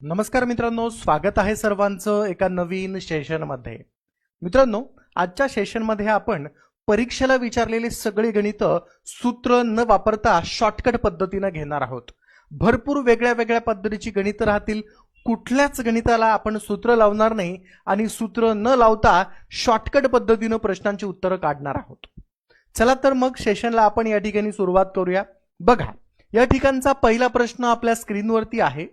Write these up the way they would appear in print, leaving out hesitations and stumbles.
नमस्कार मित्रांनो, स्वागत आहे सर्वांचं एका नवीन सेशनमध्ये। मित्रांनो, आजच्या सेशनमध्ये आपण परीक्षेला विचारलेले सगळे गणित सूत्र न वापरता शॉर्टकट पद्धतीने घेणार आहोत। भरपूर वेगळ्या पद्धतीची गणित राहतील, कुठल्याच गणिताला आपण सूत्र लावणार नाही आणि सूत्र न लावता शॉर्टकट पद्धतीने प्रश्नांची उत्तरे काढणार आहोत। चला तर मग सेशनला आपण या ठिकाणी सुरुवात करूया। बघा, या ठिकाणचा पहिला प्रश्न आपल्या स्क्रीनवरती आहे।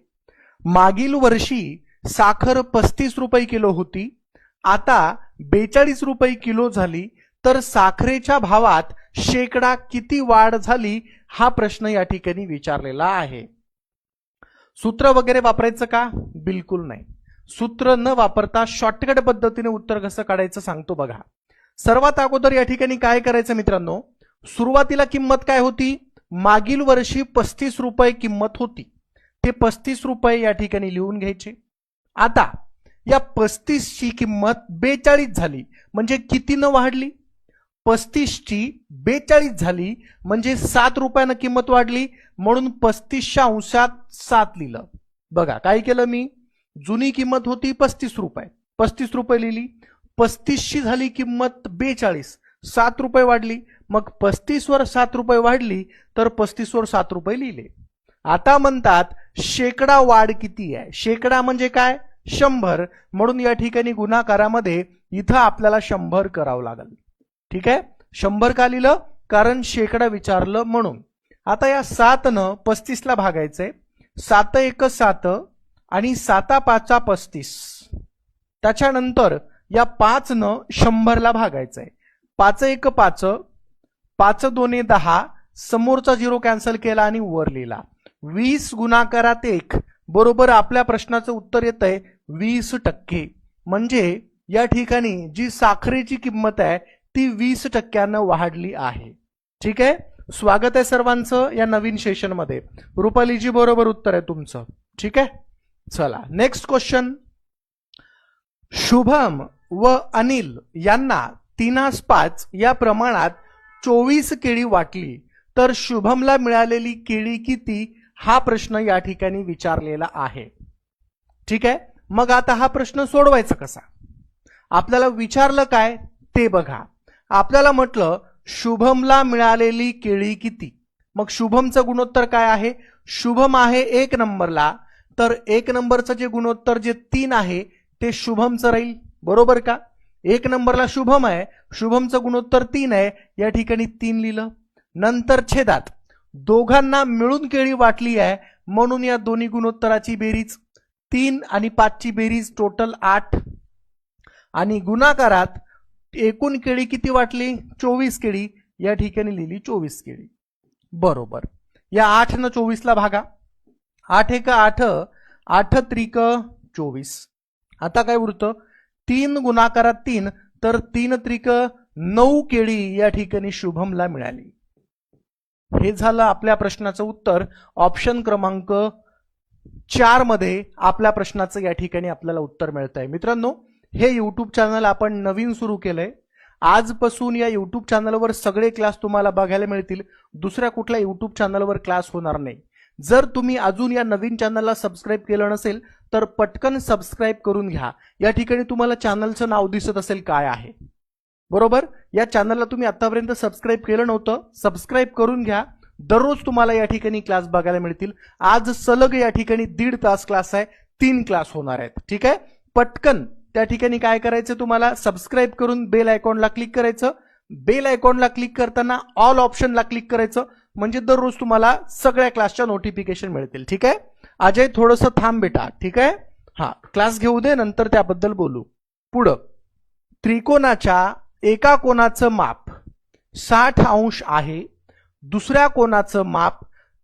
मागील वर्षी साखर 35 रुपये किलो होती, आता 42 रुपये किलो झाली, तर साखरेच्या भावात शेकडा किती वाढ झाली, हा प्रश्न या ठिकाणी विचारलेला आहे। सूत्र वगैरे वापरायचं का? बिलकुल नाही। सूत्र न वापरता शॉर्टकट पद्धतीने उत्तर कसं काढायचं सांगतो बघा। सर्वात अगोदर या ठिकाणी काय करायचं मित्रांनो, सुरुवातीला किंमत काय होती? मागील वर्षी 35 रुपये किंमत होती, ते 35 रुपये या ठिकाणी लिहून घ्यायचे। आता या 35 ची किंमत 42 झाली, म्हणजे कितीनं वाढली? 35 ची 42 झाली म्हणजे 7 रुपयानं किंमत वाढली, म्हणून 35च्या अंशात 7 लिहिलं। बघा काय केलं मी, जुनी किंमत होती 35 रुपये, 35 रुपये लिहिली। 35 ची झाली किंमत 42, 7 रुपये वाढली, मग 35 वर 7 रुपये वाढली तर 35 वर 7 रुपये लिहिले। आता म्हणतात शेकडा वाढ किती आहे? शेकडा म्हणजे काय? 100, म्हणून या ठिकाणी गुणाकारामध्ये इथं आपल्याला 100 करावं लागेल। ठीक आहे, 100 का लिहिलं? कारण शेकडा विचारलं म्हणून। आता या 7 न 35 ला भागायचंय, 7 1 7 आणि 7 5 35। त्याच्यानंतर या 5 न 100 ला भागायचंय, 5 1 5, 5 2 10, समोरचा 0 कॅन्सल केला आणि वर लिहिला। 20 गुणाकारात 1 बरोबर आपल्या प्रश्नाचं उत्तर येतंय 20%। म्हणजे या ठिकाणी जी साखरेची किंमत आहे ती 20% वाढली आहे। ठीक आहे, स्वागत आहे सर्वांचं या नवीन सेशन मध्ये। रुपालीजी बरोबर उत्तर आहे तुमचं। ठीक आहे, चला नेक्स्ट क्वेश्चन। शुभम व अनिल यांना 3:5 या प्रमाणात 24 केळी वाटली, तर शुभमला मिळालेली केळी किती, हा प्रश्न या ठिकाणी विचारलेला आहे। ठीक आहे, मग आता हा प्रश्न सोडवायचा कसा? आपल्याला विचारलं काय ते बघा। आपल्याला म्हटलं शुभमला मिळालेली केळी किती, मग शुभमचं गुणोत्तर काय आहे? शुभम आहे 1 नंबरला, तर 1 नंबरचं जे गुणोत्तर जे 3 आहे ते शुभमचं राहील, बरोबर का? 1 नंबरला शुभम आहे, शुभमचं गुणोत्तर 3 आहे, या ठिकाणी 3 लिहिलं। नंतर छेदात दोघांना मिळून केळी वाटली आहे, म्हणून या दोन्ही गुणोत्तराची बेरीज 3 आणि 5 ची बेरीज टोटल 8, आणि गुणाकारात एकूण केळी किती वाटली? 24 केळी, या ठिकाणी लिहिली 24 केळी। बरोबर, या 8 न 24 ला भागा, 8 1 8, 8 त्रिक 24। आता काय उरतं? 3 गुणाकारात 3, तर 3 त्रिक 9 केळी या ठिकाणी शुभमला मिळाली। हे झालं आपल्या प्रश्नाचं उत्तर। ऑप्शन क्रमांक 4 मध्ये आपल्या प्रश्नाचं या ठिकाणी आपल्याला उत्तर मिळतंय। मित्रांनो, हे यूट्यूब चॅनल आपण नवीन सुरू केलंय। आजपासून या यूट्यूब चॅनलवर सगळे क्लास तुम्हाला बघायला मिळतील, दुसऱ्या कुठल्या यूट्यूब चॅनलवर क्लास होणार नाही। जर तुम्ही अजून या नवीन चॅनलला सबस्क्राईब केलं नसेल तर पटकन सबस्क्राईब करून घ्या। या ठिकाणी तुम्हाला चॅनलचं नाव दिसत असेल काय आहे, बरोबर? या चॅनलला तुम्ही आतापर्यंत सबस्क्राईब केलं नव्हतं, सबस्क्राईब करून घ्या। दररोज तुम्हाला या ठिकाणी क्लास बघायला मिळतील। आज सलग या ठिकाणी 1.5 तास क्लास आहे, 3 क्लास होणार आहेत। ठीक आहे, पटकन त्या ठिकाणी काय करायचं, तुम्हाला सबस्क्राईब करून बेल आयकॉनला क्लिक करायचं। बेल आयकॉनला क्लिक करताना ऑल ऑप्शनला क्लिक करायचं, म्हणजे दररोज तुम्हाला सगळ्या क्लासच्या नोटिफिकेशन मिळतील। ठीक आहे, अजय थोडंसं थांब बेटा। ठीक आहे, हा क्लास घेऊ दे, नंतर त्याबद्दल बोलू। पुढं, त्रिकोणाच्या एका कोणाचं माप 60 अंश आहे, दुसऱ्या कोणाचं माप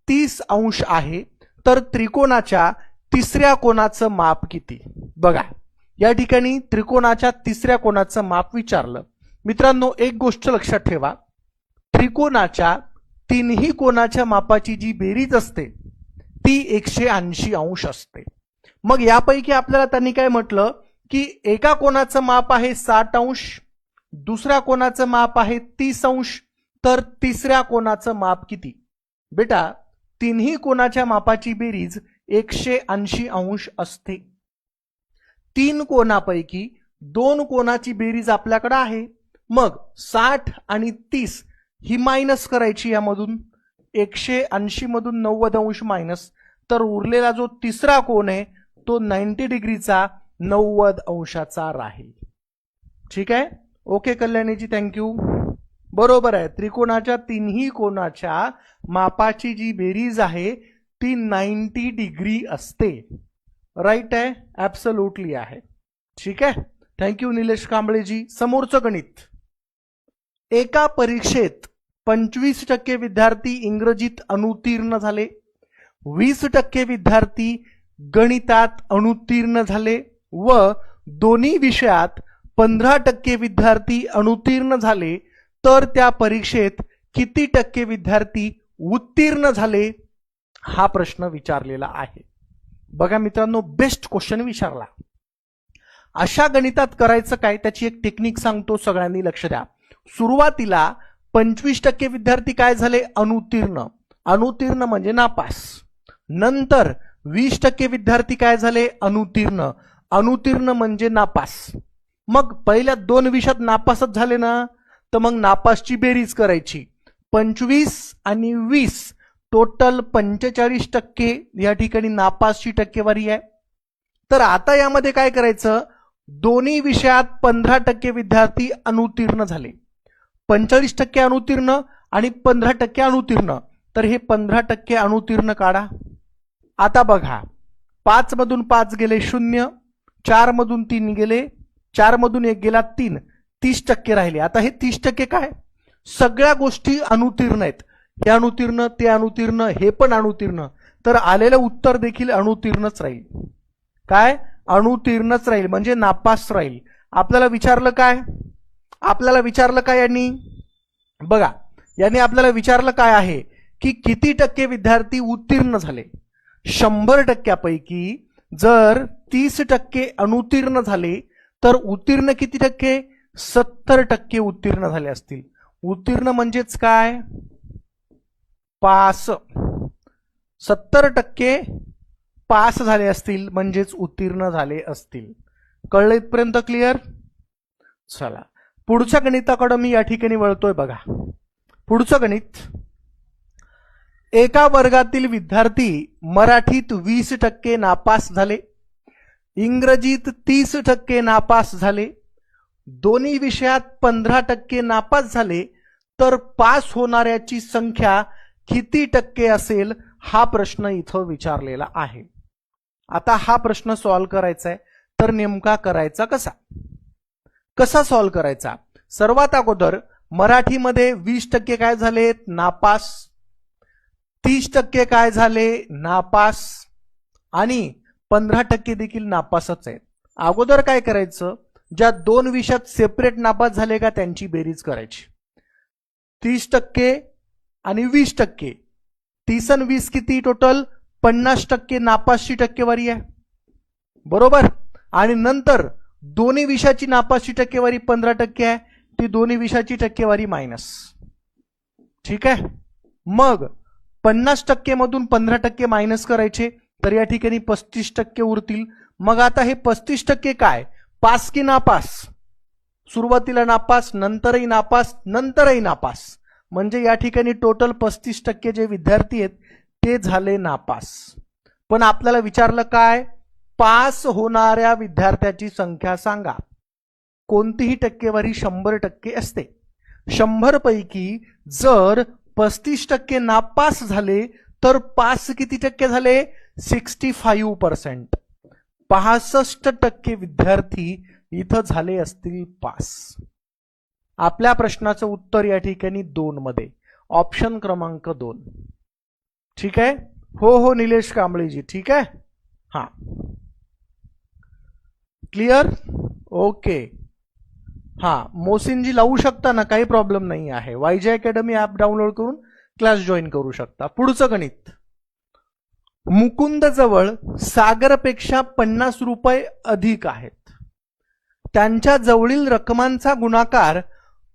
30 अंश आहे, तर त्रिकोणाच्या तिसऱ्या कोणाचं माप किती? बघा, या ठिकाणी त्रिकोणाच्या तिसऱ्या कोणाचं माप विचारलं। मित्रांनो, एक गोष्ट लक्षात ठेवा, त्रिकोणाच्या तिन्ही कोणाच्या मापाची जी बेरीज असते ती 180 अंश असते। मग यापैकी आपल्याला त्यांनी काय म्हटलं की एका कोणाचं माप आहे 60 अंश, दुसऱ्या कोणाचं माप आहे 30 अंश, तर तिसऱ्या कोणाचं माप किती? बेटा, तिन्ही कोणाच्या मापाची बेरीज 180 अंश असते. 3 कोनापैकी 2 कोनाची बेरीज आपल्याकडे आहे. मग 60 आणि 30 ही मायनस करायची यामधून. 180 मधून 90 अंश मायनस, तर उरलेला जो तिसरा कोन आहे तो 90 डिग्रीचा 90 अंशाचा राहील. ठीक आहे. Okay Kalyaniji, thank you. बरोबर आहे. त्रिकोणाच्या तिन्ही कोनाच्या मापाची जी बेरीज आहे ती 90 डिग्री असते. राईट आहे, ऍब्सोल्युटली आहे. ठीक आहे, थँक्यू निलेश कांबळेजी. समोरचं गणित. एका परीक्षेत 25% विद्यार्थी इंग्रजीत अनुत्तीर्ण झाले, 20% विद्यार्थी गणितात अनुत्तीर्ण झाले व दोन्ही विषयात 15% विद्यार्थी अनुत्तीर्ण झाले, तर त्या परीक्षेत किती टक्के विद्यार्थी उत्तीर्ण झाले, हा प्रश्न विचारलेला आहे. बघा मित्रांनो, बेस्ट क्वेश्चन विचारला. अशा गणितात करायचं काय, त्याची एक टेक्निक सांगतो, सगळ्यांनी लक्ष द्या. सुरुवातीला 25% विद्यार्थी काय झाले, अनुत्तीर्ण. अनुत्तीर्ण म्हणजे नापास. नंतर 20% विद्यार्थी काय झाले, अनुत्तीर्ण. अनुत्तीर्ण म्हणजे नापास. मग पहिल्या 2 विषयात नापासच झाले ना, तर मग नापासची बेरीज करायची. 25 आणि 20 टोटल 45% या ठिकाणी नापासची टक्केवारी आहे. तर आता यामध्ये काय करायचं, दोन्ही विषयात 15% विद्यार्थी अनुत्तीर्ण झाले. 45% अनुत्तीर्ण आणि 15% अनुत्तीर्ण, तर हे 15% अनुत्तीर्ण काढा. आता बघा, 5 मधून 5 गेले 0, 4 मधून 3 गेले, 4 मधून 1 गेला 3, 30% राहिले. आता हे 30% काय, सगळ्या गोष्टी अनुत्तीर्ण आहेत. हे अनुत्तीर्ण, ते अनुत्तीर्ण, हे पण अनुत्तीर्ण, तर आलेलं उत्तर देखील अनुत्तीर्णच राहील. काय, अनुत्तीर्णच राहील म्हणजे नापास राहील. आपल्याला विचारलं काय, आपल्याला विचारलं काय यांनी, बघा यांनी आपल्याला विचारलं काय आहे की किती टक्के विद्यार्थी उत्तीर्ण झाले. 100% जर 30% अनुत्तीर्ण झाले तर उत्तीर्ण किती टक्के, 70% उत्तीर्ण झाले असतील. उत्तीर्ण म्हणजेच काय, पास. 70% पास झाले असतील म्हणजेच उत्तीर्ण झाले असतील. कळलं इथपर्यंत, क्लिअर? चला पुढच्या गणिताकडे मी या ठिकाणी वळतोय. बघा पुढचं गणित. एका वर्गातील विद्यार्थी मराठीत 20% नापास झाले, इंग्रजीत 30% नापास झाले, दोन्ही विषयात 15% नापास झाले, तर पास होणाऱ्याची संख्या किती टक्के असेल, हा प्रश्न इथं विचारलेला आहे. आता हा प्रश्न सॉल्व्ह करायचा आहे, तर नेमका करायचा कसा, कसा सॉल्व्ह करायचा. सर्वात अगोदर मराठीमध्ये 20% काय झाले, नापास, 30% काय झाले, नापास, आणि 15% देखील नापासच आहेत. अगोदर काय करायचं, ज्या 2 विषयात सेपरेट नापास झाले का त्यांची बेरीज करायची. 30% आणि 20%, 30 आणि 20 किती, टोटल 50% नापासची टक्केवारी आहे. बरोबर. आणि नंतर दोन्ही विषयाची नापासची टक्केवारी 15% आहे, ती दोन्ही विषयाची टक्केवारी मायनस. ठीक आहे. मग 50% मधून 15% मायनस करायचे, तर या ठिकाणी 35% उरतील. मग आता हे 35% काय, पास की नापास, सुरुवातीला नापास, नंतरही नापास, नंतरही नापास, म्हणजे या ठिकाणी टोटल 35% जे विद्यार्थी आहेत ते झाले नापास. पण आपल्याला विचारलं काय, पास होणाऱ्या विद्यार्थ्याची संख्या सांगा. कोणतीही टक्केवारी 100% असते. 100 पैकी जर 35% नापास झाले तर पास किती टक्के झाले, 65%. 65% विद्यार्थी इथं झाले असतील पास. आपल्या प्रश्नाचं उत्तर या ठिकाणी 2 मध्ये, ऑप्शन क्रमांक 2. ठीक आहे. हो हो निलेश कांबळेजी, ठीक आहे. हा क्लिअर, ओके. हा मोसिनजी लावू शकता ना, काही प्रॉब्लेम नाही आहे. वायजे अकॅडमी ऍप डाउनलोड करून क्लास जॉईन करू शकता. पुढचं गणित. मुकुंद जवळ सागरपेक्षा 50 रुपये अधिक आहेत. त्यांच्या जवळील रकमांचा गुणाकार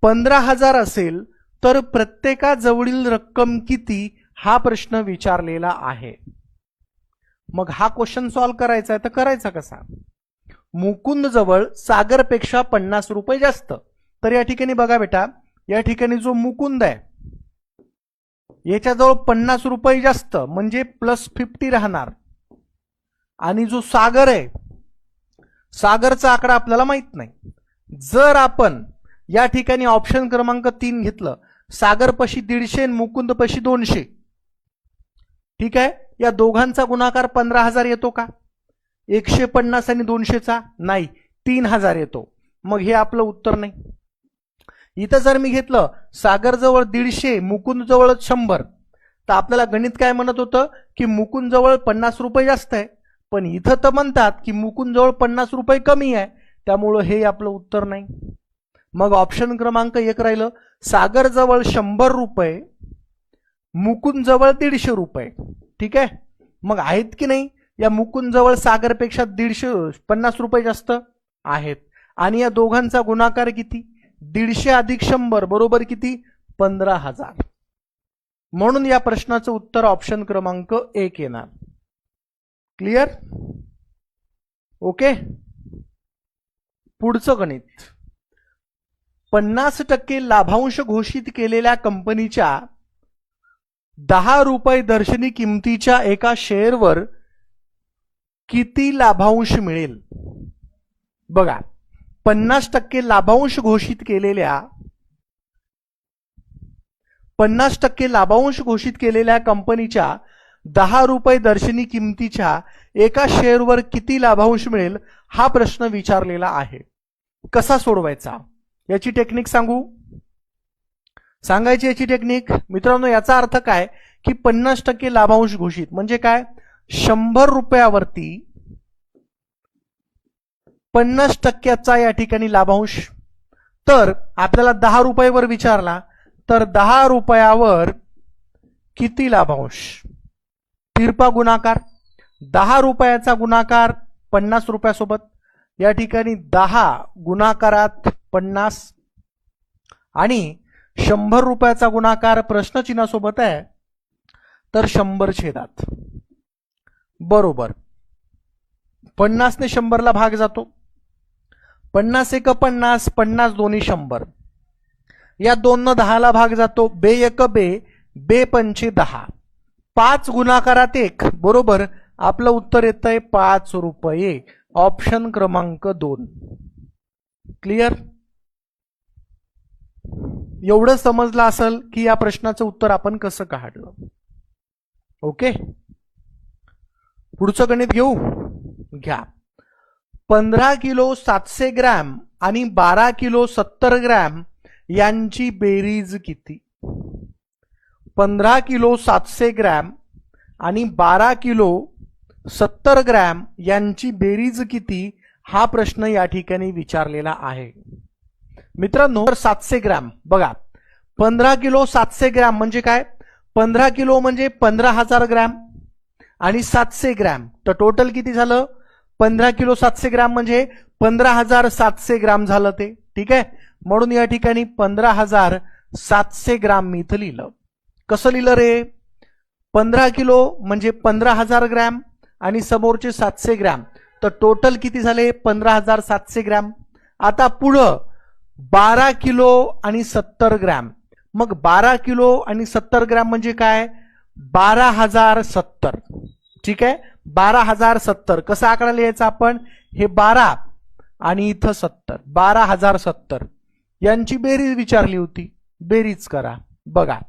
15,000 असेल तर प्रत्येकाजवळील रक्कम किती, हा प्रश्न विचारलेला आहे. मग हा क्वेश्चन सॉल्व्ह करायचा आहे तर करायचा कसा? मुकुंद जवळ सागरपेक्षा 50 रुपये जास्त. तर या ठिकाणी बघा बेटा, या ठिकाणी जो मुकुंद आहे याच्याजवळ 50 रुपये जास्त म्हणजे +50 राहणार. आणि जो सागर आहे, सागरचा आकडा आपल्याला माहित नाही. जर आपण या ठिकाणी ऑप्शन क्रमांक 3 घेतलं, सागर पशी 150 मुकुंद पशी 200, ठीक आहे, या दोघांचा गुणाकार 15,000 येतो का? 150 आणि 200चा नाही, 3,000 येतो. मग हे आपलं उत्तर नाही. इथं जर मी घेतलं सागर जवळ 150 मुकुंद जवळ 100, तर आपल्याला गणित काय म्हणत होतं की मुकुंद जवळ 50 रुपये जास्त आहे. पण इथं तर म्हणतात की मुकुंद जवळ 50 रुपये कमी आहे, त्यामुळं हे आपलं उत्तर नाही. मग ऑप्शन क्रमांक 1 राहिलं, सागर जवळ 100 रुपये मुकुंद जवळ 150 रुपये. ठीक आहे, मग आहेत की नाही या मुकुंद जवळ सागरपेक्षा 50 रुपये जास्त आहेत. आणि या दोघांचा गुणाकार किती? 150 अधिक 100 बरोबर किती? 15,000. म्हणून या प्रश्नाचं उत्तर ऑप्शन क्रमांक 1 येणार. क्लिअर? ओके. पुढचं गणित, 50% लाभांश घोषित केलेल्या कंपनीच्या 10 रुपये दर्शनी किमतीच्या एका शेअरवर किती लाभांश मिळेल? बघा, 50% लाभांश घोषित केलेल्या 50% लाभांश घोषित केलेल्या कंपनीच्या 10 रुपये दर्शनी किमतीच्या एका शेअरवर किती लाभांश मिळेल हा प्रश्न विचारलेला आहे. कसा सोडवायचा याची टेक्निक सांगायची याची टेक्निक मित्रांनो. याचा अर्थ काय की 50% लाभांश घोषित म्हणजे काय? 100 रुपयावरती 50%चा या ठिकाणी लाभांश. तर आपल्याला 10 रुपयावर विचारला तर 10 रुपयावर किती लाभांश? तिरपा गुणाकार, 10 रुपयाचा गुणाकार 50 रुपयासोबत, या ठिकाणी 10 गुणाकारात 50 आणि 100 रुपयाचा गुणाकार प्रश्नचिन्हासोबत आहे तर 100 छेदात बरोबर 50 ने 100 ला भाग जातो. 50 एक 50, 50 दोन्ही 100, या 2 न 10 ला भाग जातो. बे एक बे, बे पंचे 10, 5 गुणाकारात 1 बरोबर आपलं उत्तर येतंय 5 रुपये. ऑप्शन क्रमांक 2. क्लिअर? एवढं समजलं असेल की या प्रश्नाचं उत्तर आपण कसं काढलं. ओके, पुढचं गणित घेऊ. घ्या. 15 किलो 700 ग्रॅम आणि 12 किलो 70 ग्रॅम यांची बेरीज किती? 15 किलो 700 ग्रॅम आणि 12 किलो 70 ग्रॅम यांची बेरीज किती हा प्रश्न या ठिकाणी विचारलेला आहे. मित्रांनो 700 ग्रॅम बघा, 15 किलो 700 ग्रॅम म्हणजे काय? 15 किलो म्हणजे 15,000 ग्रॅम आणि 700 ग्रॅम तर टोटल किती झालं? 15 किलो 700 ग्रॅम म्हणजे 15,700 ग्रॅम झालं ते. ठीक आहे, म्हणून या ठिकाणी 15,700 ग्रॅम मी इथं लिहिलं. कसं लिहिलं रे? 15 किलो म्हणजे 15,000 ग्रॅम आणि समोरचे 700 ग्रॅम तर टोटल किती झाले? 15,700 ग्रॅम. आता पुढं 12 किलो आणि 70 ग्रॅम, मग 12 किलो आणि 70 ग्रॅम म्हणजे काय? 12,070. ठीक आहे, 12,070 कसा आकडा लिहायचा आपण? हे 12 आणि इथं 70, 12,070 यांची बेरीज विचारली होती. बेरीज करा. बघा,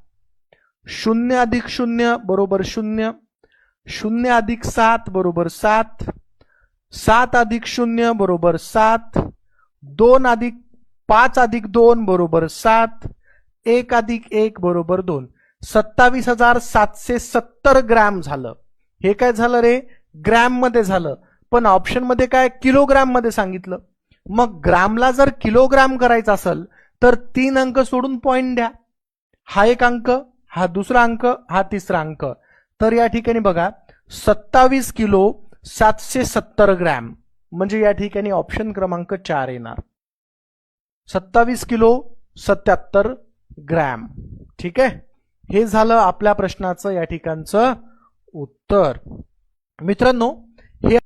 0 अधिक 0 बरोबर 0, 0 अधिक 7 बरोबर 7, 7 अधिक 0 बरोबर 7, 2 अधिक 5 अधिक 2 बरोबर 7, 1 अधिक 1 बरोबर 2. 27,770 ग्रॅम झालं. हे काय झालं रे? ग्रॅम मध्ये झालं, पण ऑप्शन मध्ये काय? किलोग्रॅम मध्ये सांगितलं. मग ग्रॅमला जर किलोग्रॅम करायचं असेल तर 3 अंक सोडून पॉइंट द्या. हा एक अंक, हा दुसरा अंक, हा तिसरा अंक. तर या ठिकाणी बघा 27 किलो 770 ग्रॅम म्हणजे या ठिकाणी ऑप्शन क्रमांक 4 येणार. 27 किलो 77 ग्रॅम. ठीक आहे, हे झालं आपल्या प्रश्नाचं या ठिकाणचं उत्तर. मित्रांनो, हे